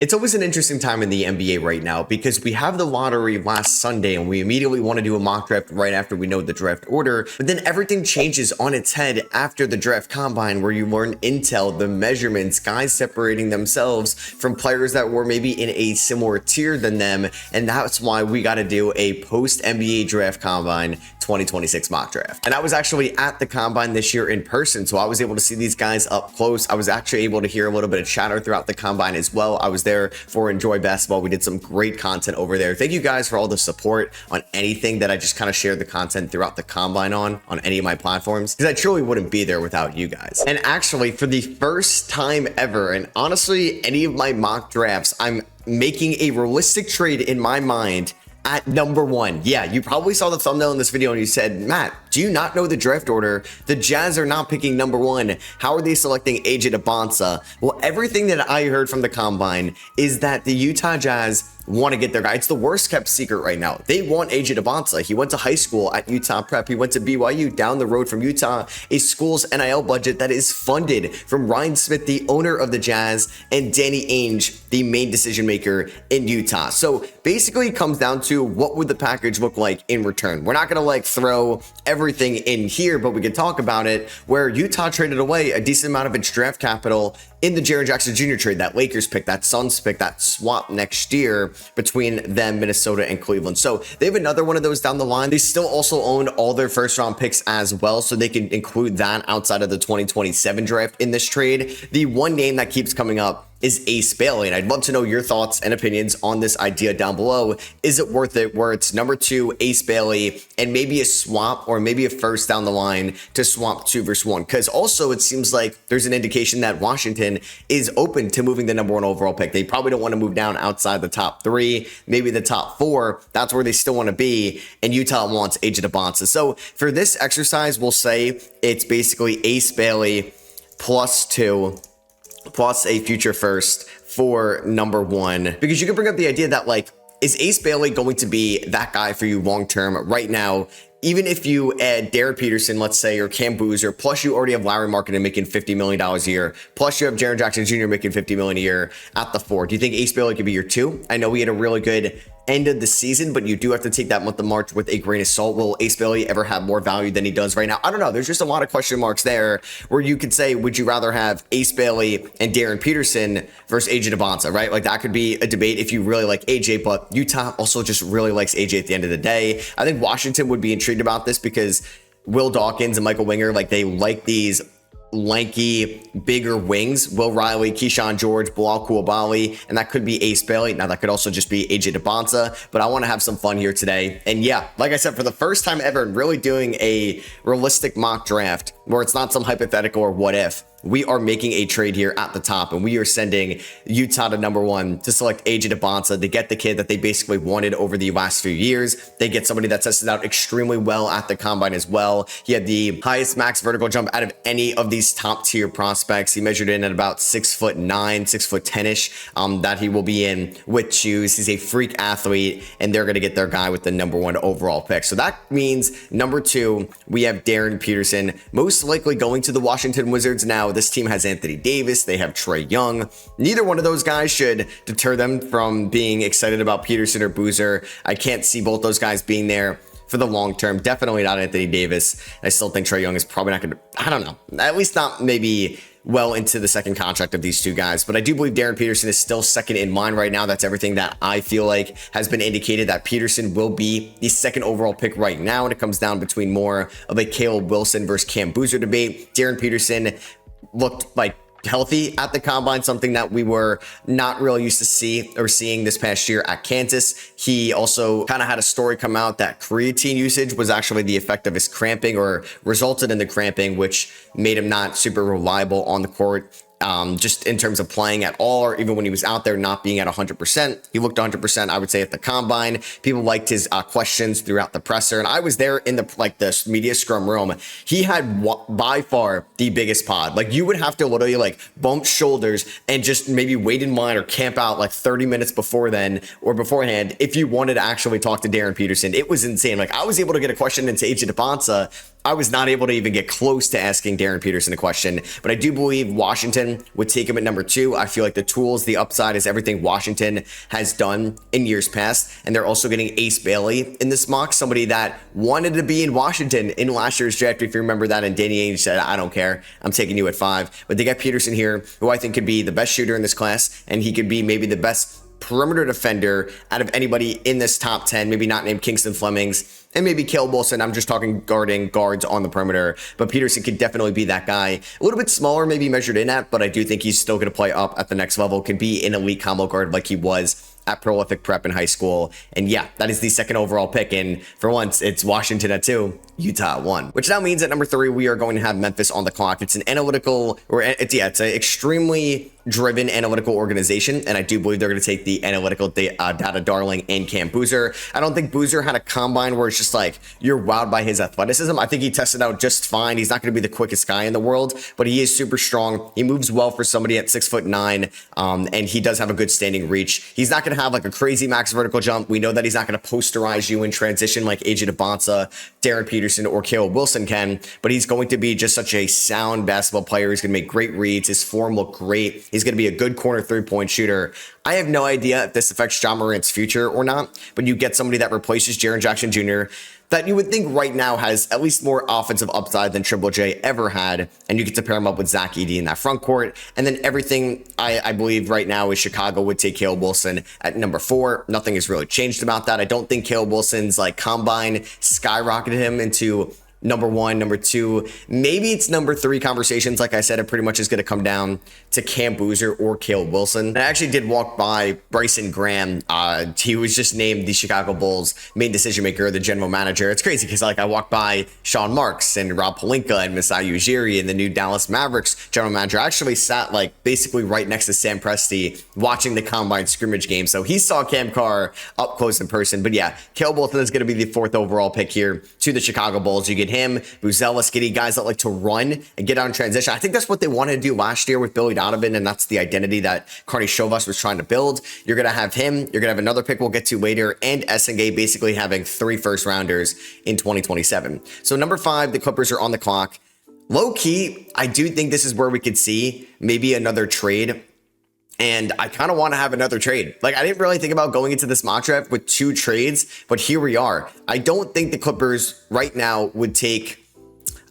It's always an interesting time in the NBA right now because we have the lottery last Sunday and we immediately want to do a mock draft right after we know the draft order. But then everything changes on its head after the draft combine, where you learn intel, the measurements, guys separating themselves from players that were maybe in a similar tier than them. And that's why we got to do a post NBA draft combine 2026 mock draft. And I was actually at the combine this year in person, so I was able to see these guys up close. I was actually able to hear a little bit of chatter throughout the combine as well. I was there for Enjoy Basketball. We did some great content over there. Thank you guys for all the support on anything that I just kind of shared the content throughout the combine on any of my platforms, because I truly wouldn't be there without you guys. And actually, for the first time ever, and honestly, any of my mock drafts, I'm making a realistic trade in my mind at number 1. Yeah, you probably saw the thumbnail in this video and you said, Matt, do you not know the draft order? The Jazz are not picking number 1. How are they selecting AJ Debonsa? Well, everything that I heard from the combine is that the Utah Jazz want to get their guy. It's the worst kept secret right now. They want AJ Debonsa. He went to high school at Utah Prep. He went to BYU down the road from Utah, a school's NIL budget that is funded from Ryan Smith, the owner of the Jazz, and Danny Ainge, the main decision maker in Utah. So basically it comes down to what would the package look like in return. We're not going to like throw everything in here, but we can talk about it, where Utah traded away a decent amount of its draft capital in the Jaren Jackson Jr. trade, that Lakers pick, that Suns pick, that swap next year between them, Minnesota, and Cleveland. So they have another one of those down the line. They still also own all their first round picks as well, so they can include that outside of the 2027 draft in this trade. The one name that keeps coming up is Ace Bailey, and I'd love to know your thoughts and opinions on this idea down below. Is it worth it where it's number 2 Ace Bailey and maybe a swap or maybe a first down the line to swap 2 versus 1? Because also it seems like there's an indication that Washington is open to moving the number 1 overall pick. They probably don't want to move down outside the top 3, maybe the top 4. That's where they still want to be, and Utah wants AJ Debonsa. So for this exercise, we'll say it's basically Ace Bailey plus 2 plus a future first for number 1, because you can bring up the idea that, like, is Ace Bailey going to be that guy for you long term right now? Even if you add Derek Peterson, let's say, or Cam Boozer, plus you already have Larry Markkinen making $50 million a year, plus you have Jaren Jackson Jr. making $50 million a year at the 4. Do you think Ace Bailey could be your 2? I know we had a really good end of the season, but you do have to take that month of March with a grain of salt. Will Ace Bailey ever have more value than he does right now? I don't know. There's just a lot of question marks there, where you could say, would you rather have Ace Bailey and Darren Peterson versus AJ Debonsa, right? Like, that could be a debate if you really like AJ, but Utah also just really likes AJ at the end of the day. I think Washington would be intrigued about this because Will Dawkins and Michael Winger, like, they like these lanky, bigger wings. Will Riley, Keyshawn George, Bilal Coulibaly, and that could be Ace Bailey. Now, that could also just be AJ Debonsa, but I want to have some fun here today. And yeah, like I said, for the first time ever, really doing a realistic mock draft where it's not some hypothetical or what if, we are making a trade here at the top, and we are sending Utah to number 1 to select AJ Debonsa. They get the kid that they basically wanted over the last few years. They get somebody that tested out extremely well at the combine as well. He had the highest max vertical jump out of any of these top tier prospects. He measured in at about 6'9", 6'10"-ish, that he will be in with shoes. He's a freak athlete, and they're going to get their guy with the number 1 overall pick. So that means number 2, we have Darren Peterson, most likely going to the Washington Wizards. Now, this team has Anthony Davis. They have Trae Young. Neither one of those guys should deter them from being excited about Peterson or Boozer. I can't see both those guys being there for the long term. Definitely not Anthony Davis. I still think Trae Young is probably not going to, I don't know, at least not maybe well into the second contract of these two guys. But I do believe Darren Peterson is still second in line right now. That's everything that I feel like has been indicated, that Peterson will be the second overall pick right now. And it comes down between more of a Caleb Wilson versus Cam Boozer debate. Darren Peterson looked like healthy at the combine, something that we were not really used to seeing this past year at Kansas. He also kind of had a story come out that creatine usage was actually the effect of his cramping, or resulted in the cramping, which made him not super reliable on the court. Just in terms of playing at all, or even when he was out there not being at 100%. He looked 100%, I would say, at the combine. People liked his questions throughout the presser, and I was there in the media scrum room. He had by far the biggest pod. Like, you would have to literally like bump shoulders and just maybe wait in line or camp out like 30 minutes before then or beforehand if you wanted to actually talk to Darren Peterson. It was insane. Like, I was able to get a question into AJ Debonsa I was not able to even get close to asking Darren Peterson a question, but I do believe Washington would take him at number 2. I feel like the tools, the upside is everything Washington has done in years past. And they're also getting Ace Bailey in this mock, somebody that wanted to be in Washington in last year's draft, if you remember that. And Danny Ainge said, I don't care, I'm taking you at 5. But they got Peterson here, who I think could be the best shooter in this class, and he could be maybe the best perimeter defender out of anybody in this top 10, maybe not named Kingston Flemings, and maybe Caleb Wilson. I'm just talking guarding guards on the perimeter, but Peterson could definitely be that guy. A little bit smaller, maybe measured in at, but I do think he's still going to play up at the next level, could be an elite combo guard like he was at Prolific Prep in high school. And yeah, that is the second overall pick. And for once, it's Washington at 2, Utah at 1, which now means at number 3, we are going to have Memphis on the clock. It's an analytical, or it's an extremely driven analytical organization, and I do believe they're going to take the analytical data darling in Cam Boozer. I don't think Boozer had a combine where it's just like you're wowed by his athleticism. I think he tested out just fine. He's not going to be the quickest guy in the world, but he is super strong. He moves well for somebody at 6'9", and he does have a good standing reach. He's not going to have like a crazy max vertical jump. We know that he's not going to posterize you in transition like AJ DeBonsa, Darren Peterson, or Caleb Wilson can, but he's going to be just such a sound basketball player. He's going to make great reads. His form look great. He's going to be a good corner 3-point shooter. I have no idea if this affects Ja Morant's future or not, but you get somebody that replaces Jaren Jackson Jr. that you would think right now has at least more offensive upside than Triple J ever had, and you get to pair him up with Zach Edey in that front court. And then everything I believe right now is Chicago would take Caleb Wilson at number 4. Nothing has really changed about that. I don't think Caleb Wilson's like combine skyrocketed him into number 1, number 2, maybe it's number 3 conversations. Like I said, it pretty much is going to come down to Cam Boozer or Caleb Wilson. And I actually did walk by Bryson Graham. He was just named the Chicago Bulls main decision maker, the general manager. It's crazy because like I walked by Sean Marks and Rob Pelinka and Masai Ujiri and the new Dallas Mavericks general manager. I actually sat like basically right next to Sam Presti watching the combine scrimmage game. So he saw Cam Carr up close in person. But yeah, Caleb Wilson is going to be the 4th overall pick here to the Chicago Bulls. You get him, Buzella, Skitty, guys that like to run and get out in transition. I think that's what they wanted to do last year with Billy Donovan, and that's the identity that Carney Shovas was trying to build. You're going to have him. You're going to have another pick we'll get to later, and Essengay basically having 3 first-rounders in 2027. So number 5, the Clippers are on the clock. Low-key, I do think this is where we could see maybe another trade. And I kind of want to have another trade. Like, I didn't really think about going into this mock draft with 2 trades, but here we are. I don't think the Clippers right now would take,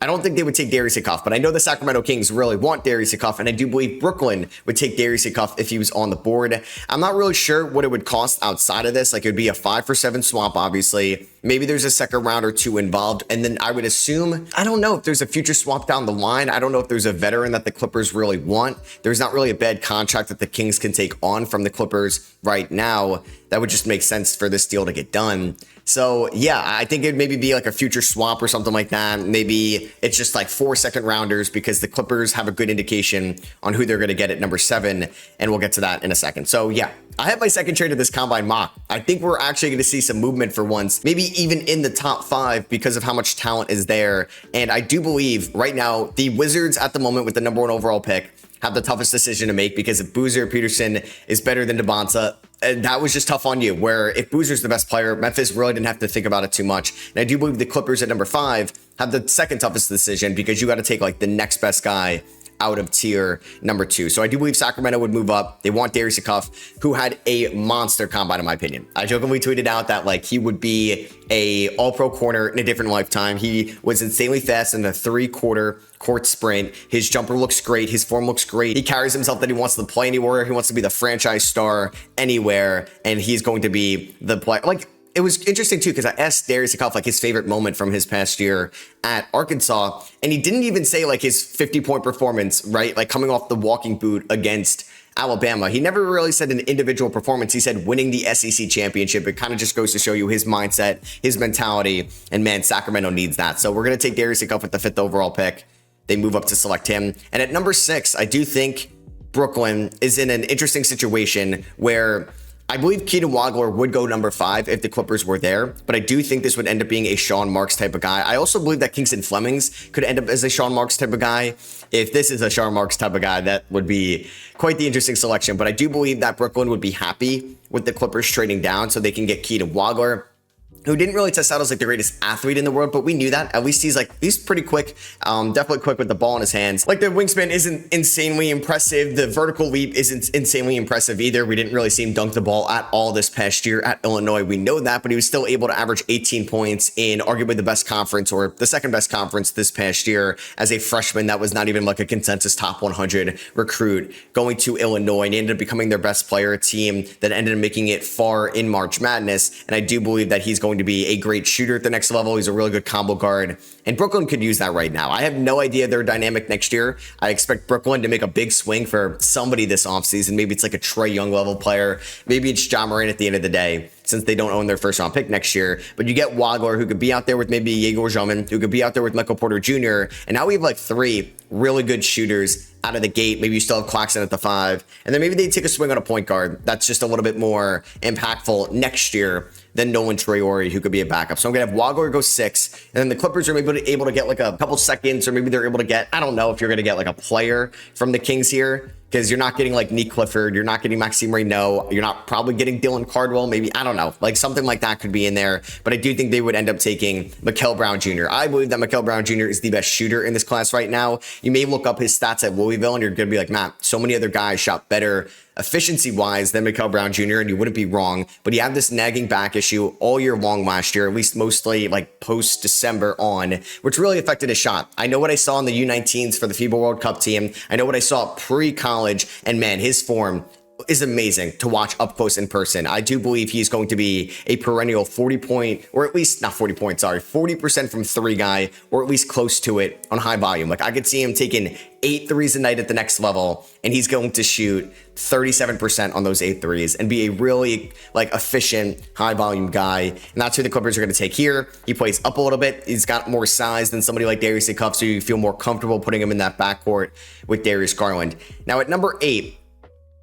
I don't think they would take Darius Sikoff, but I know the Sacramento Kings really want Darius Sikoff, and I do believe Brooklyn would take Darius Sikoff if he was on the board. I'm not really sure what it would cost outside of this. Like, it would be a 5-for-7 swap, obviously. Maybe there's a second round or 2 involved. And then I would assume, I don't know if there's a future swap down the line. I don't know if there's a veteran that the Clippers really want. There's not really a bad contract that the Kings can take on from the Clippers right now. That would just make sense for this deal to get done. So yeah, I think it'd maybe be like a future swap or something like that. Maybe it's just like 4 second rounders because the Clippers have a good indication on who they're going to get at number 7. And we'll get to that in a second. So yeah, I have my second trade of this combine mock. I think we're actually going to see some movement for once, maybe even in the top 5 because of how much talent is there. And I do believe right now the Wizards at the moment with the number 1 overall pick have the toughest decision to make because if Boozer Peterson is better than DeBonsa, and that was just tough on you, where if Boozer's the best player, Memphis really didn't have to think about it too much. And I do believe the Clippers at number 5 have the second toughest decision because you got to take like the next best guy out of tier number 2. So I do believe Sacramento would move up. They want Darius Sikoff, who had a monster combine in my opinion. I jokingly tweeted out that like he would be a all-pro corner in a different lifetime. He was insanely fast in the 3-quarter court sprint. His jumper looks great. His form looks great. He carries himself that he wants to play anywhere. He wants to be the franchise star anywhere. And he's going to be the player. Like, it was interesting too, because I asked Darius Sikoff like his favorite moment from his past year at Arkansas, and he didn't even say like his 50-point performance, right? Like coming off the walking boot against Alabama. He never really said an individual performance. He said winning the SEC championship. It kind of just goes to show you his mindset, his mentality, and man, Sacramento needs that. So we're going to take Darius Sikoff with the 5th overall pick. They move up to select him. And at number 6, I do think Brooklyn is in an interesting situation where I believe Keaton Wagler would go number 5 if the Clippers were there, but I do think this would end up being a Sean Marks type of guy. I also believe that Kingston Flemings could end up as a Sean Marks type of guy. If this is a Sean Marks type of guy, that would be quite the interesting selection, but I do believe that Brooklyn would be happy with the Clippers trading down so they can get Keaton Wagler. who didn't really test out as like the greatest athlete in the world, but we knew that. At least he's pretty quick, definitely quick with the ball in his hands. Like the wingspan isn't insanely impressive. The vertical leap isn't insanely impressive either. We didn't really see him dunk the ball at all this past year at Illinois. We know that, but he was still able to average 18 points in arguably the best conference or the second best conference this past year as a freshman. That was not even like a consensus top 100 recruit going to Illinois, and he ended up becoming their best player, a team that ended up making it far in March Madness. And I do believe that he's going to be a great shooter at the next level. He's a really good combo guard, and Brooklyn could use that right now. I have no idea their dynamic next year. I expect Brooklyn to make a big swing for somebody this offseason. Maybe it's like a Trae Young level player. Maybe it's Ja Morant at the end of the day, since they don't own their first round pick next year. But you get Wagler, who could be out there with maybe Yegor Zhomin, who could be out there with Michael Porter Jr. And now we have like 3 really good shooters out of the gate. Maybe you still have Claxton at the 5. And then maybe they take a swing on a point guard that's just a little bit more impactful next year than Nolan Traore, who could be a backup. So I'm going to have Wagler go 6. And then the Clippers are maybe able to get like a couple seconds, or maybe they're able to get, I don't know if you're going to get like a player from the Kings here, because you're not getting like Nick Clifford, you're not getting Maxime Reynaud, you're not probably getting Dylan Cardwell, maybe, I don't know, like something like that could be in there. But I do think they would end up taking Mikal Brown Jr. I believe that Mikal Brown Jr. is the best shooter in this class right now. You may look up his stats at Louisville and you're going to be like, man, so many other guys shot better efficiency-wise than Mikal Brown Jr., and you wouldn't be wrong. But he had this nagging back issue all year long last year, at least mostly like post-December on, which really affected his shot. I know what I saw in the U19s for the FIBA World Cup team. I know what I saw pre-college, and man, his form is amazing to watch up close in person. I do believe he's going to be a perennial 40-point, or at least not 40 points, sorry, 40% from 3 guy, or at least close to it on high volume. Like I could see him taking 8 threes a night at the next level, and he's going to shoot 37% on those 8 threes and be a really like efficient high volume guy. And that's who the Clippers are going to take here. He plays up a little bit. He's got more size than somebody like Darius Cuff, so you feel more comfortable putting him in that backcourt with Darius Garland. Now at number 8,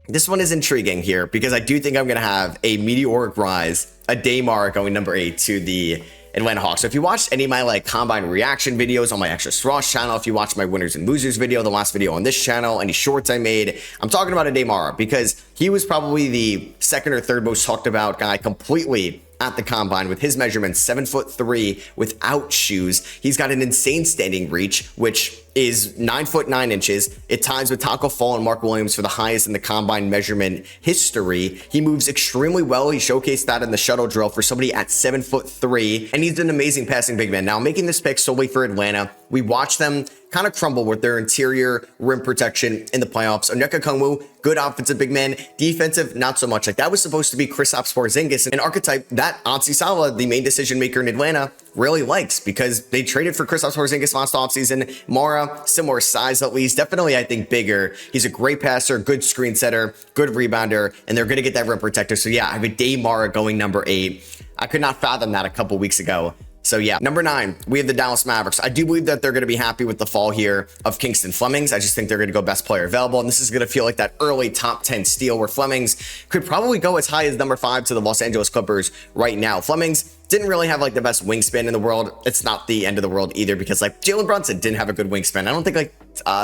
this one is intriguing here because I do think I'm going to have a meteoric rise, a Daymar going number 8 to the Atlanta Hawks. So if you watched any of my like combine reaction videos on my SROS channel, if you watched my winners and losers video, the last video on this channel, any shorts I made, I'm talking about a Daymar because he was probably the second or third most talked about guy completely at the combine with his measurements, 7'3" without shoes. He's got an insane standing reach, which is 9'9". It ties with Taco Fall and Mark Williams for the highest in the combine measurement history. He moves extremely well. He showcased that in the shuttle drill for somebody at 7'3", and he's an amazing passing big man. Now, making this pick solely for Atlanta, we watched them kind of crumble with their interior rim protection in the playoffs. Onyeka Okongwu, good offensive big man, defensive, not so much. Like that was supposed to be Kristaps Porzingis, an archetype that Anssi Sala, the main decision maker in Atlanta, really likes because they traded for Kristaps Porzingis last offseason. Mara, similar size at least, definitely I think bigger. He's a great passer, good screen setter, good rebounder, and they're going to get that rim protector. So yeah, I have a Day Mara going number 8. I could not fathom that a couple weeks ago. So yeah, number 9, we have the Dallas Mavericks. I do believe that they're going to be happy with the fall here of Kingston Flemings. I just think they're going to go best player available. And this is going to feel like that early top 10 steal where Flemings could probably go as high as number 5 to the Los Angeles Clippers right now. Flemings didn't really have like the best wingspan in the world. It's not the end of the world either because like Jalen Brunson didn't have a good wingspan. I don't think like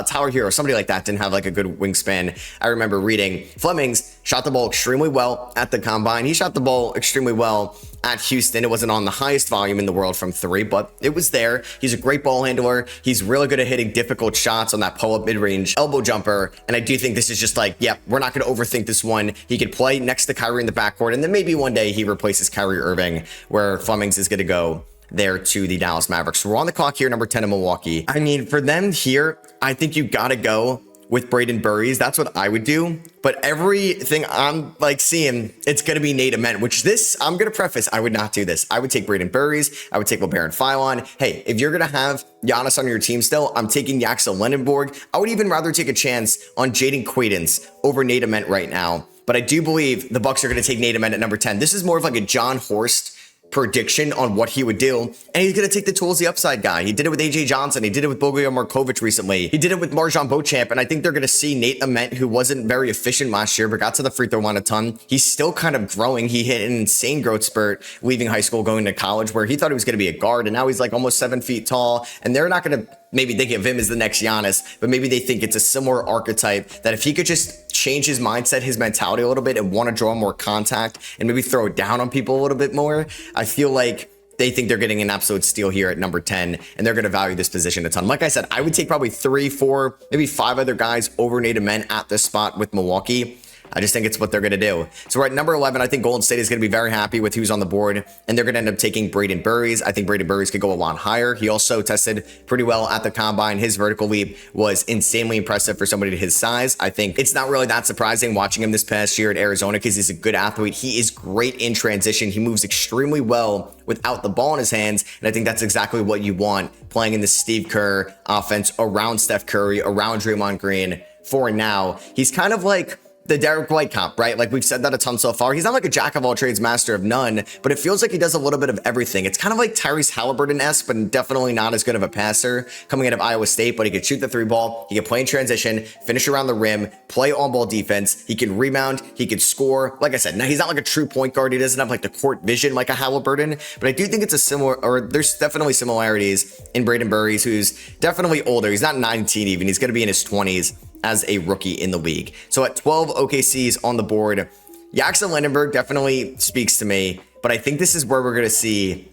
Tyler Hero or somebody like that didn't have like a good wingspan. I remember reading Flemings shot the ball extremely well at the combine. He shot the ball extremely well at Houston. It wasn't on the highest volume in the world from 3, but it was there. He's a great ball handler. He's really good at hitting difficult shots on that pull-up mid-range elbow jumper. And I do think this is just like, yeah, we're not going to overthink this one. He could play next to Kyrie in the backcourt, and then maybe one day he replaces Kyrie Irving, where Flemings is going to go there to the Dallas Mavericks. So we're on the clock here, number 10 in Milwaukee. I mean, for them here, I think you got to go with Braden Burries. That's what I would do. But everything I'm like seeing, it's going to be Nate Ament, which this, I'm going to preface, I would not do this. I would take Braden Burries. I would take LeBaron Philon. Hey, if you're going to have Giannis on your team still, I'm taking Yaxel Lenenborg. I would even rather take a chance on Jaden Quaidance over Nate Ament right now. But I do believe the Bucks are going to take Nate Ament at number 10. This is more of like a John Horst prediction on what he would do, and he's going to take the tools the upside guy. He did it with AJ Johnson. He did it with Bojan Markovic recently. He did it with Marjan Beauchamp, and I think they're going to see Nate Ament, who wasn't very efficient last year, but got to the free throw line a ton. He's still kind of growing. He hit an insane growth spurt leaving high school, going to college, where he thought he was going to be a guard, and now he's like almost 7 feet tall, and they're not going to maybe think of him as the next Giannis, but maybe they think it's a similar archetype that if he could just change his mindset, his mentality a little bit and want to draw more contact and maybe throw it down on people a little bit more, I feel like they think they're getting an absolute steal here at number 10, and they're going to value this position a ton. Like I said, I would take probably 3, 4, maybe 5 other guys over Native Men at this spot with Milwaukee. I just think it's what they're going to do. So we're at number 11. I think Golden State is going to be very happy with who's on the board, and they're going to end up taking Braden Burries. I think Braden Burries could go a lot higher. He also tested pretty well at the combine. His vertical leap was insanely impressive for somebody his size. I think it's not really that surprising watching him this past year at Arizona because he's a good athlete. He is great in transition. He moves extremely well without the ball in his hands, and I think that's exactly what you want playing in the Steve Kerr offense around Steph Curry, around Draymond Green. For now, he's kind of like the Derek White comp, right? Like we've said that a ton so far. He's not like a jack of all trades, master of none, but it feels like he does a little bit of everything. It's kind of like Tyrese Halliburton-esque, but definitely not as good of a passer coming out of Iowa State, but he could shoot the 3 ball. He can play in transition, finish around the rim, play on-ball defense. He can rebound. He can score. Like I said, now he's not like a true point guard. He doesn't have like the court vision like a Halliburton, but I do think it's a similar, or there's definitely similarities in Braden Burries, who's definitely older. He's not 19 even. He's going to be in his 20s as a rookie in the league. So at 12 OKCs on the board, Jackson Lindenberg definitely speaks to me, but I think this is where we're going to see,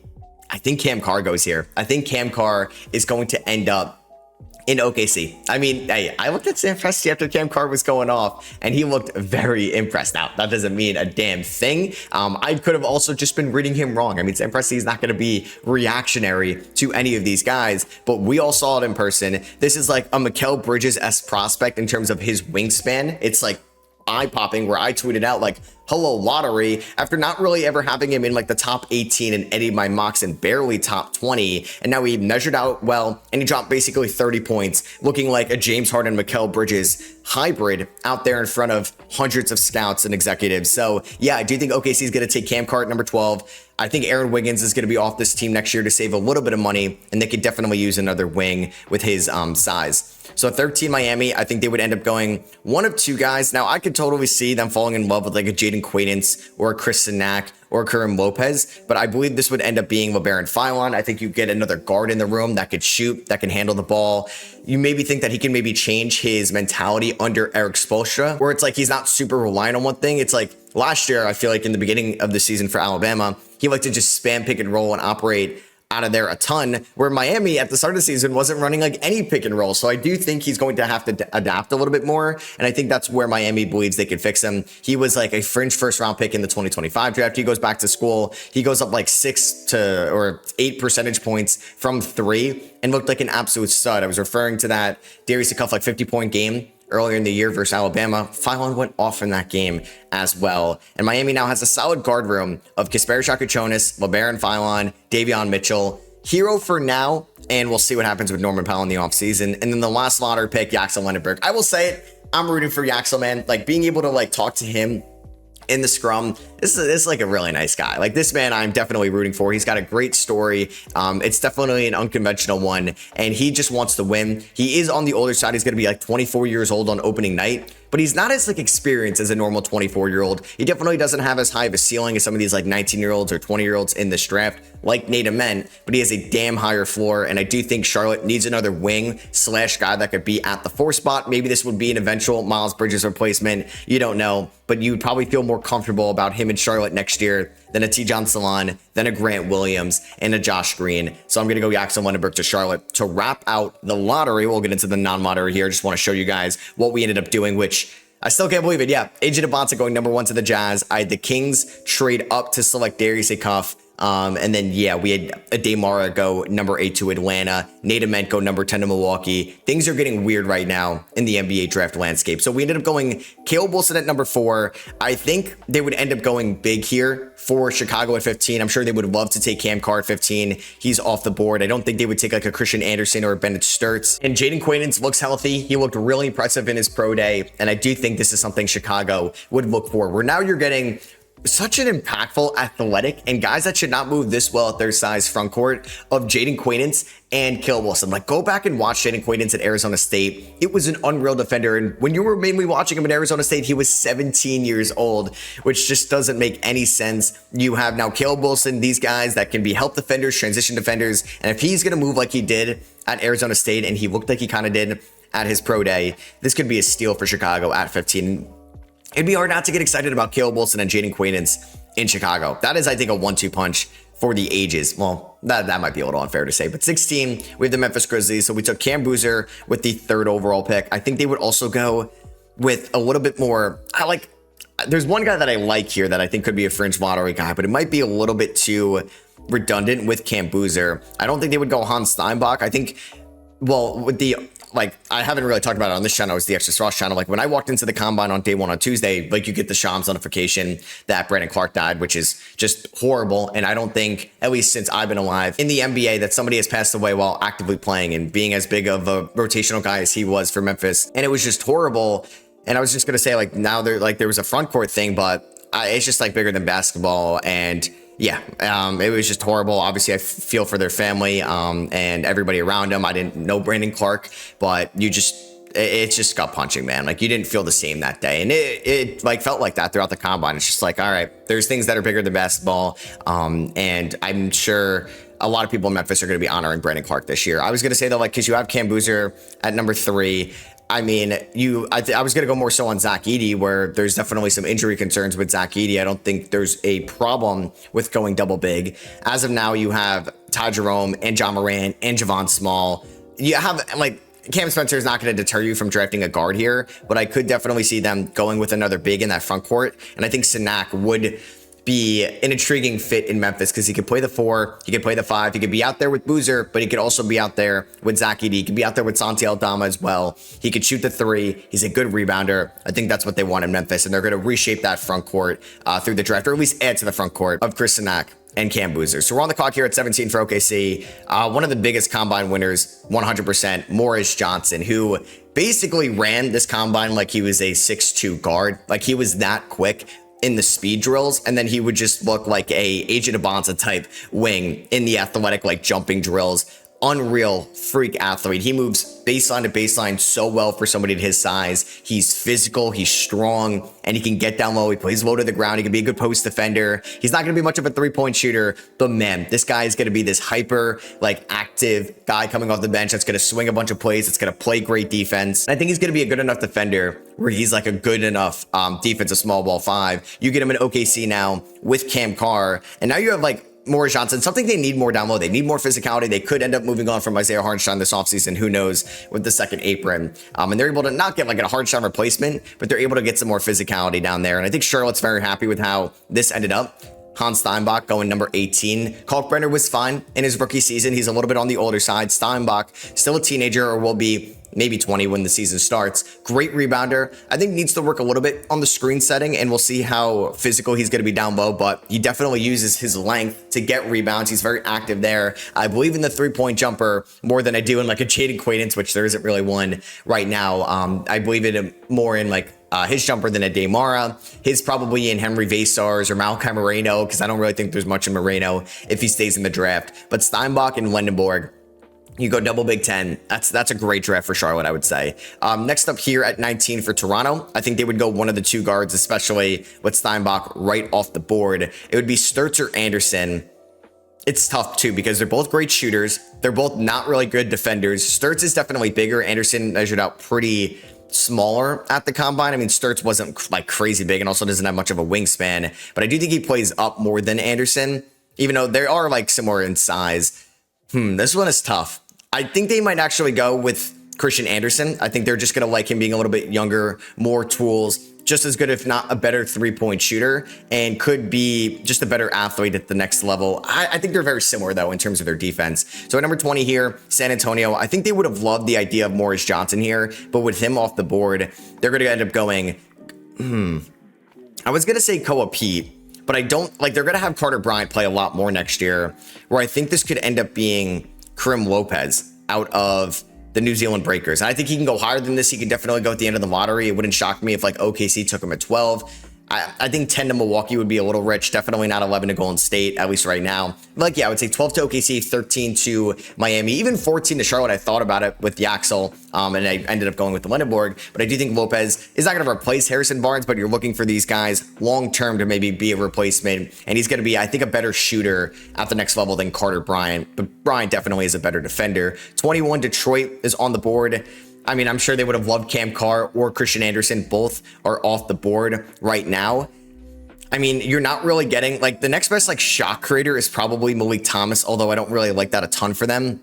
I think Cam Carr goes here. I think Cam Carr is going to end up in OKC. I mean, hey, I looked at Sam Presti after Cam Carr was going off, and he looked very impressed. Now, that doesn't mean a damn thing. I could have also just been reading him wrong. I mean, Sam Presti is not going to be reactionary to any of these guys, but we all saw it in person. This is like a Mikal Bridges-esque prospect in terms of his wingspan. It's like eye-popping, where I tweeted out like, hello lottery, after not really ever having him in like the top 18 in any of my mocks and barely top 20. And now he measured out well, and he dropped basically 30 points, looking like a James Harden, Mikal Bridges hybrid out there in front of hundreds of scouts and executives. So yeah, I do think OKC is going to take Cam Carr at number 12. I think Aaron Wiggins is going to be off this team next year to save a little bit of money, and they could definitely use another wing with his size. So at 13, Miami, I think they would end up going one of 2 guys. Now, I could totally see them falling in love with like a Jaden Quaidance or a Chris Sinak or Karim Lopez, but I believe this would end up being LeBaron Philon. I think you get another guard in the room that could shoot, that can handle the ball. You maybe think that he can maybe change his mentality under Eric Spoelstra, where it's like he's not super reliant on one thing. It's like last year, I feel like in the beginning of the season for Alabama, he liked to just spam pick and roll and operate out of there a ton, where Miami at the start of the season wasn't running like any pick and roll. So I do think he's going to have to adapt a little bit more. And I think that's where Miami believes they could fix him. He was like a fringe first round pick in the 2025 draft. He goes back to school. He goes up like 8 percentage points from 3 and looked like an absolute stud. I was referring to that Darius Cuff like 50-point game earlier in the year versus Alabama. Philon went off in that game as well. And Miami now has a solid guard room of Kasperi Shakachonis, LeBaron Philon, Davion Mitchell. Hero for now, and we'll see what happens with Norman Powell in the offseason. And then the last lottery pick, Jackson Lindenberg. I will say it, I'm rooting for Jackson, man. Like being able to like talk to him in the scrum, this is like a really nice guy. Like this man, I'm definitely rooting for. He's got a great story. It's definitely an unconventional one, and he just wants to win. He is on the older side. He's going to be like 24 years old on opening night, but he's not as like experienced as a normal 24-year-old. He definitely doesn't have as high of a ceiling as some of these like 19-year-olds or 20-year-olds in this draft, like Native Men, but he has a damn higher floor. And I do think Charlotte needs another wing / guy that could be at the 4 spot. Maybe this would be an eventual Miles Bridges replacement. You don't know, but you would probably feel more comfortable about him in Charlotte next year than a Tijon Salon, then a Grant Williams, and a Josh Green. So I'm going to go Jackson Lindenberg to Charlotte to wrap out the lottery. We'll get into the non-lottery here. I just want to show you guys what we ended up doing, which I still can't believe it. Yeah, AJ Devonta going number 1 to the Jazz. I had the Kings trade up to select Darius Cuff. And then, yeah, we had a Damara go number 8 to Atlanta. Nate Ament go number 10 to Milwaukee. Things are getting weird right now in the NBA draft landscape. So we ended up going Caleb Wilson at number 4. I think they would end up going big here for Chicago at 15. I'm sure they would love to take Cam Carr at 15. He's off the board. I don't think they would take like a Christian Anderson or a Bennett Sturts. And Jaden Quaidance looks healthy. He looked really impressive in his pro day. And I do think this is something Chicago would look for. Where now you're getting such an impactful, athletic, and guys that should not move this well at their size front court of Jaden Quaintance and Caleb Wilson. Like, go back and watch Jaden Quaintance at Arizona State. It was an unreal defender. And when you were mainly watching him at Arizona State, he was 17 years old, which just doesn't make any sense. You have now Caleb Wilson, these guys that can be help defenders, transition defenders. And if he's going to move like he did at Arizona State, and he looked like he kind of did at his pro day, this could be a steal for Chicago at 15. It'd be hard not to get excited about Caleb Wilson and Jaden Quaintance in Chicago. That is, I think, a 1-2 punch for the ages. Well, that might be a little unfair to say. But 16, we have the Memphis Grizzlies. So we took Cam Boozer with the 3rd overall pick. I think they would also go with a little bit more. There's one guy that I like here that I think could be a fringe lottery guy, but it might be a little bit too redundant with Cam Boozer. I don't think they would go Hans Steinbach. I think, well, with the, I haven't really talked about it on this channel. It's the SROS channel. Like, when I walked into the combine on day 1 on Tuesday, like, you get the Shams notification that Brandon Clark died, which is just horrible. And I don't think, at least since I've been alive in the NBA, that somebody has passed away while actively playing and being as big of a rotational guy as he was for Memphis. And it was just horrible. And I was just going to say, like, now there was a front court thing, but it's just like bigger than basketball. And yeah, it was just horrible. Obviously, I feel for their family and everybody around them. I didn't know Brandon Clark, but it's just gut punching, man. Like, you didn't feel the same that day. And it like felt like that throughout the combine. It's just like, all right, there's things that are bigger than basketball. And I'm sure a lot of people in Memphis are going to be honoring Brandon Clark this year. I was going to say, though, like, because you have Cam Boozer at number 3. I mean, I was going to go more so on Zach Edey, where there's definitely some injury concerns with Zach Edey. I don't think there's a problem with going double big. As of now, you have Ty Jerome and John Moran and Javon Small. You have, like, Cam Spencer is not going to deter you from drafting a guard here, but I could definitely see them going with another big in that front court. And I think Sinak would be an intriguing fit in Memphis because he could play the 4, he could play the 5, he could be out there with Boozer, but he could also be out there with Zach Edey, he could be out there with Santi Aldama as well. He could shoot the 3, he's a good rebounder. I think that's what they want in Memphis, and they're going to reshape that front court through the draft, or at least add to the front court of Chris Sinak and Cam Boozer. So we're on the clock here at 17 for OKC. One of the biggest combine winners, 100%, Morris Johnson, who basically ran this combine like he was a 6'2 guard. Like, he was that quick in the speed drills, and then he would just look like a Agent Abonza type wing in the athletic, like, jumping drills. Unreal freak athlete. He moves baseline to baseline so well for somebody at his size. He's physical, he's strong, and he can get down low. He plays low to the ground. He can be a good post defender. He's not going to be much of a 3-point shooter, but man, this guy is going to be this hyper, like, active guy coming off the bench that's going to swing a bunch of plays. That's going to play great defense. And I think he's going to be a good enough defender where he's like a good enough defensive small ball 5. You get him in OKC now with Cam Carr, and now you have, like, Morris Johnson, something they need more down low. They need more physicality. They could end up moving on from Isaiah Hartenstein this offseason. Who knows with the second apron. And they're able to not get like a Hartenstein replacement, but they're able to get some more physicality down there. And I think Charlotte's very happy with how this ended up. Hans Steinbach going number 18. Kalkbrenner was fine in his rookie season. He's a little bit on the older side. Steinbach, still a teenager, or will be maybe 20 when the season starts. Great rebounder. I think needs to work a little bit on the screen setting, and we'll see how physical he's going to be down low, but he definitely uses his length to get rebounds. He's very active there. I believe in the 3-point jumper more than I do in like a Jaden Quaintance, which there isn't really one right now. I believe it more in like his jumper than a Daymara. His probably in Henry Vasar's or Malachi Moreno, because I don't really think there's much in Moreno if he stays in the draft. But Steinbach and Lendenborg, you go double Big Ten. That's a great draft for Charlotte, I would say. Next up here at 19 for Toronto, I think they would go one of the 2 guards, especially with Steinbach right off the board. It would be Sturtz or Anderson. It's tough too because they're both great shooters. They're both not really good defenders. Sturtz is definitely bigger. Anderson measured out pretty smaller at the combine. I mean, Sturtz wasn't like crazy big and also doesn't have much of a wingspan, but I do think he plays up more than Anderson, even though they are like similar in size. This one is tough. I think they might actually go with Christian Anderson. I think they're just going to like him being a little bit younger, more tools, just as good, if not a better 3-point shooter, and could be just a better athlete at the next level. I think they're very similar, though, in terms of their defense. So at number 20 here, San Antonio, I think they would have loved the idea of Morris Johnson here, but with him off the board, they're going to end up going, I was going to say Koa Pete, but I don't, like, they're going to have Carter Bryant play a lot more next year, where I think this could end up being Karim Lopez out of the New Zealand Breakers. And I think he can go higher than this. He can definitely go at the end of the lottery. It wouldn't shock me if like OKC took him at 12. I think 10 to Milwaukee would be a little rich. Definitely not 11 to Golden State, at least right now. Like, yeah, I would say 12 to OKC, 13 to Miami, even 14 to Charlotte. I thought about it with Yaxel, and I ended up going with the Lindenborg. But I do think Lopez is not going to replace Harrison Barnes, but you're looking for these guys long-term to maybe be a replacement. And he's going to be, I think, a better shooter at the next level than Carter Bryant. But Bryant definitely is a better defender. 21, Detroit is on the board. I mean, I'm sure they would have loved Cam Carr or Christian Anderson. Both are off the board right now. I mean, you're not really getting, like, the next best, like, shot creator is probably Malik Thomas, although I don't really like that a ton for them.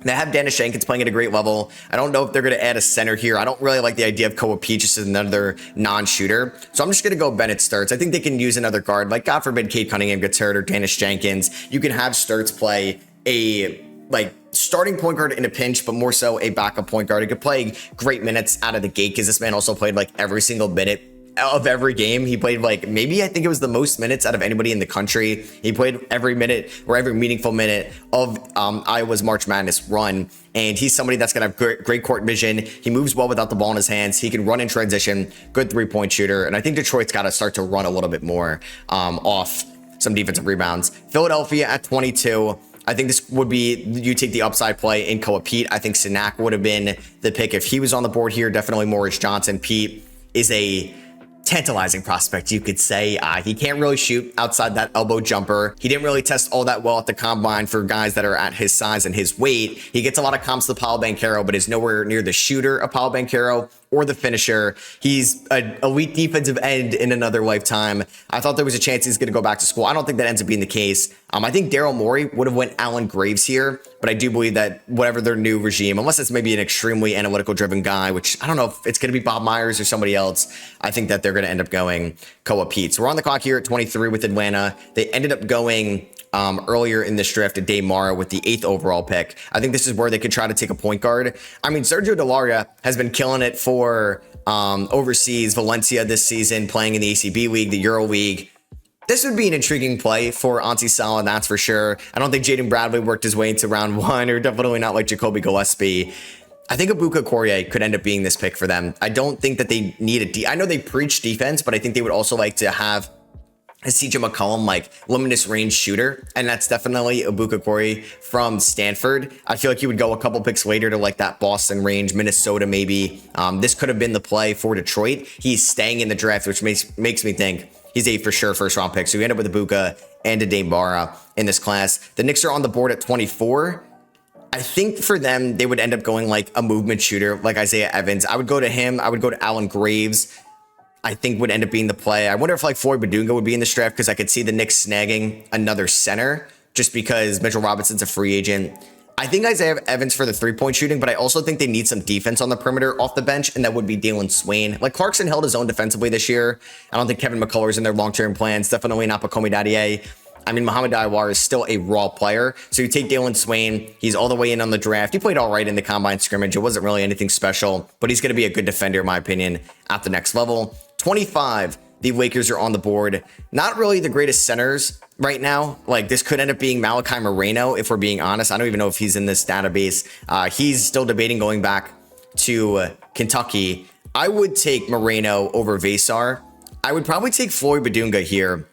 They have Dennis Jenkins playing at a great level. I don't know if they're going to add a center here. I don't really like the idea of Koa Peaches as another non-shooter. So I'm just going to go Bennett Sturts. I think they can use another guard. Like, God forbid Cade Cunningham gets hurt or Dennis Jenkins. You can have Sturts play a, like, starting point guard in a pinch, but more so a backup point guard. He could play great minutes out of the gate because this man also played like every single minute of every game. He played like, maybe I think it was the most minutes out of anybody in the country. He played every minute or every meaningful minute of Iowa's March Madness run. And he's somebody that's going to have great court vision. He moves well without the ball in his hands. He can run in transition, good three-point shooter. And I think Detroit's got to start to run a little bit more off some defensive rebounds. Philadelphia at 22. I think this would be, you take the upside play in Koa Pete. I think Sinak would have been the pick if he was on the board here. Definitely Morris Johnson. Pete is a tantalizing prospect, you could say. He can't really shoot outside that elbow jumper. He didn't really test all that well at the combine for guys that are at his size and his weight. He gets a lot of comps to Paolo Banchero, but is nowhere near the shooter of Paolo Banchero or the finisher. He's an elite defensive end in another lifetime. I thought there was a chance he's going to go back to school. I don't think that ends up being the case. I think Daryl Morey would have went Alan Graves here, but I do believe that whatever their new regime, unless it's maybe an extremely analytical driven guy, which I don't know if it's going to be Bob Myers or somebody else, I think that they're going to end up going Koa Pete. So we're on the clock here at 23 with Atlanta. They ended up going earlier in this draft to Dave Mara with the 8th overall pick. I think this is where they could try to take a point guard. I mean, Sergio Delaria has been killing it for overseas Valencia this season, playing in the ACB League, the Euro League. This would be an intriguing play for Ansi Sala, that's for sure. I don't think Jaden Bradley worked his way into round 1, or definitely not like Jacoby Gillespie. I think Abuka Corrier could end up being this pick for them. I don't think that they need I know they preach defense, but I think they would also like to have a CJ McCollum, like, limitless range shooter. And that's definitely Abuka Corrier from Stanford. I feel like he would go a couple picks later to like that Boston range, Minnesota maybe. This could have been the play for Detroit. He's staying in the draft, which makes me think he's a for sure first round pick. So we end up with Abuka and a Dame Barra in this class. The Knicks are on the board at 24. I think for them, they would end up going like a movement shooter like Isaiah Evans. I would go to him. I would go to Alan Graves. I think would end up being the play. I wonder if like Floyd Badunga would be in this draft, because I could see the Knicks snagging another center just because Mitchell Robinson's a free agent. I think Isaiah Evans for the three-point shooting, but I also think they need some defense on the perimeter off the bench, and that would be Dalen Swain. Like, Clarkson held his own defensively this year. I don't think Kevin McCullough's in their long-term plans. Definitely not Pacomi Dadier. I mean, Muhammad Diawara is still a raw player. So you take Dalen Swain. He's all the way in on the draft. He played all right in the combine scrimmage. It wasn't really anything special, but he's going to be a good defender, in my opinion, at the next level. 25, the Lakers are on the board. Not really the greatest centers right now. Like, this could end up being Malachi Moreno, if we're being honest. I don't even know if he's in this database. He's still debating going back to Kentucky. I would take Moreno over Vasar. I would probably take Floyd Badunga here,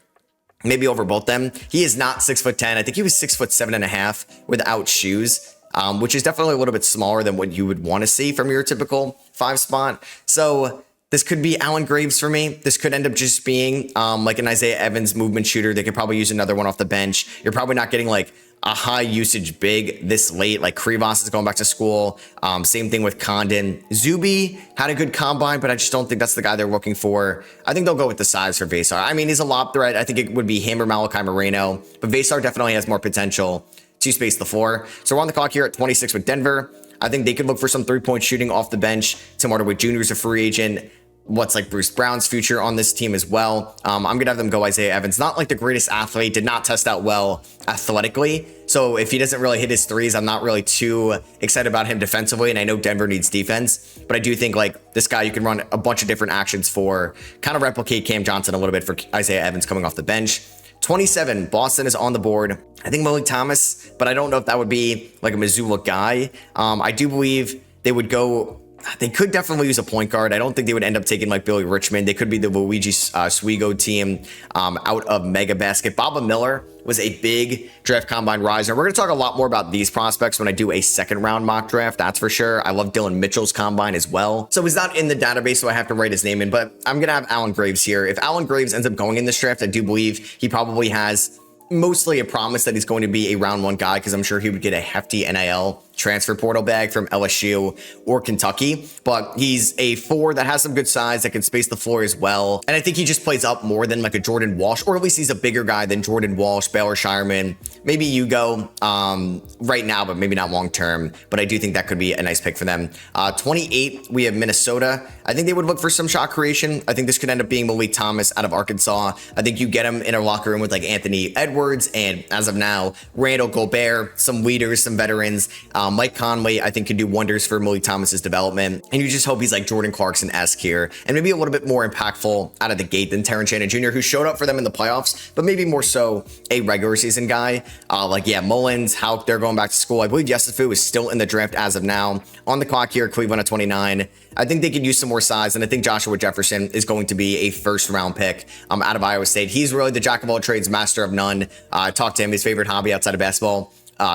maybe over both them. He is not 6'10". I think he was 6'7.5" without shoes, which is definitely a little bit smaller than what you would want to see from your typical 5 spot. So this could be Alan Graves for me. This could end up just being like an Isaiah Evans movement shooter. They could probably use another one off the bench. You're probably not getting like a high usage big this late. Like, Krivas is going back to school. Same thing with Condon. Zuby had a good combine, but I just don't think that's the guy they're looking for. I think they'll go with the size for Vasar. I mean, he's a lob threat. I think it would be him or Malachi Moreno, but Vasar definitely has more potential to space the floor. So we're on the clock here at 26 with Denver. I think they could look for some three-point shooting off the bench. Tim Hardaway Jr. is a free agent. What's like Bruce Brown's future on this team as well. I'm going to have them go Isaiah Evans. Not like the greatest athlete, did not test out well athletically. So if he doesn't really hit his threes, I'm not really too excited about him defensively. And I know Denver needs defense, but I do think like this guy you can run a bunch of different actions for, kind of replicate Cam Johnson a little bit for Isaiah Evans coming off the bench. 27, Boston is on the board. I think Malik Thomas, but I don't know if that would be like a Missoula guy. I do believe they would go They could definitely use a point guard. I don't think they would end up taking like Billy Richmond. They could be the Luigi Swigo team out of Mega Basket. Baba Miller was a big draft combine riser. We're going to talk a lot more about these prospects when I do a second round mock draft. That's for sure. I love Dylan Mitchell's combine as well. So he's not in the database, so I have to write his name in, but I'm going to have Alan Graves here. If Alan Graves ends up going in this draft, I do believe he probably has mostly a promise that he's going to be a round one guy, because I'm sure he would get a hefty NIL transfer portal bag from LSU or Kentucky. But he's a 4 that has some good size, that can space the floor as well. And I think he just plays up more than like a Jordan Walsh, or at least he's a bigger guy than Jordan Walsh, Baylor Shireman, maybe Hugo right now, but maybe not long term. But I do think that could be a nice pick for them. 28, we have Minnesota. I think they would look for some shot creation. I think this could end up being Malik Thomas out of Arkansas. I think you get him in a locker room with like Anthony Edwards, and as of now, Randall Gobert, some leaders, some veterans. Mike Conley, I think, could do wonders for Malik Thomas's development. And you just hope he's like Jordan Clarkson-esque here, and maybe a little bit more impactful out of the gate than Terrence Shannon Jr., who showed up for them in the playoffs, but maybe more so a regular season guy. Mullins, Houck, they're going back to school. I believe Yesufu is still in the draft as of now. On the clock here, Cleveland at 29. I think they could use some more size, and I think Joshua Jefferson is going to be a first-round pick out of Iowa State. He's really the jack of all trades, master of none. I talked to him, his favorite hobby outside of basketball,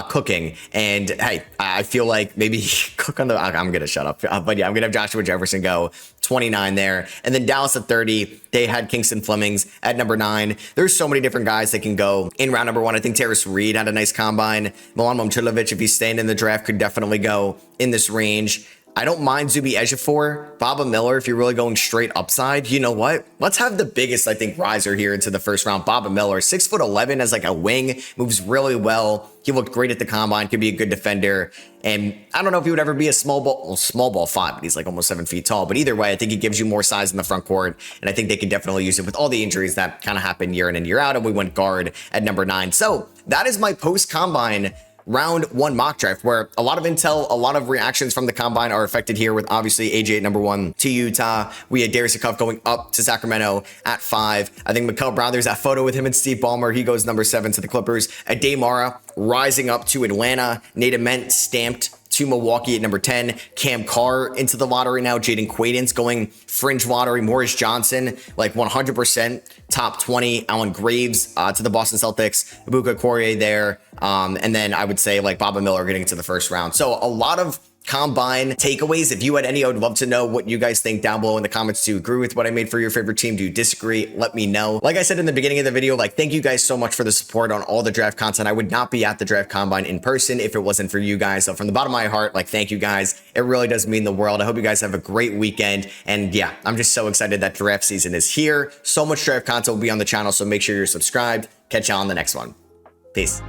cooking. And hey, I feel like maybe cook on the, I'm gonna shut up, but yeah, I'm gonna have Joshua Jefferson go 29 there. And then Dallas at 30, they had Kingston Flemings at number 9. There's so many different guys that can go in round number 1. I think Terrace Reed had a nice combine. Milan Momcilovic, if he's staying in the draft, could definitely go in this range. I don't mind Zuby Ejiofor. Baba Miller, if you're really going straight upside, you know what? Let's have the biggest, I think, riser here into the first round. Baba Miller, 6'11" as like a wing, moves really well. He looked great at the combine, could be a good defender. And I don't know if he would ever be a small ball 5, but he's like almost 7 feet tall. But either way, I think he gives you more size in the front court. And I think they could definitely use it with all the injuries that kind of happen year in and year out. And we went guard at number 9. So that is my post-combine round 1 mock draft, where a lot of intel, a lot of reactions from the combine are affected here, with obviously AJ at number 1 to Utah. We had Darius Akuff going up to Sacramento at 5. I think Mikal Brown, there's that photo with him and Steve Ballmer. He goes number 7 to the Clippers. Ade Mara rising up to Atlanta. Nate Ament stamped to Milwaukee at number 10. Cam Carr into the lottery now. Jaden Quaidon's going fringe lottery. Morris Johnson, like 100% top 20. Alan Graves to the Boston Celtics. Ibuka Corey there. And then I would say like Baba Miller getting into the first round. So a lot of combine takeaways. If you had any, I would love to know what you guys think down below in the comments. Do you agree with what I made for your favorite team? Do you disagree? Let me know. Like I said in the beginning of the video, like, thank you guys so much for the support on all the draft content. I would not be at the draft combine in person if it wasn't for you guys. So from the bottom of my heart, like, thank you guys. It really does mean the world. I hope you guys have a great weekend. And yeah, I'm just so excited that draft season is here. So much draft content will be on the channel, so make sure you're subscribed. Catch you on the next one. Peace.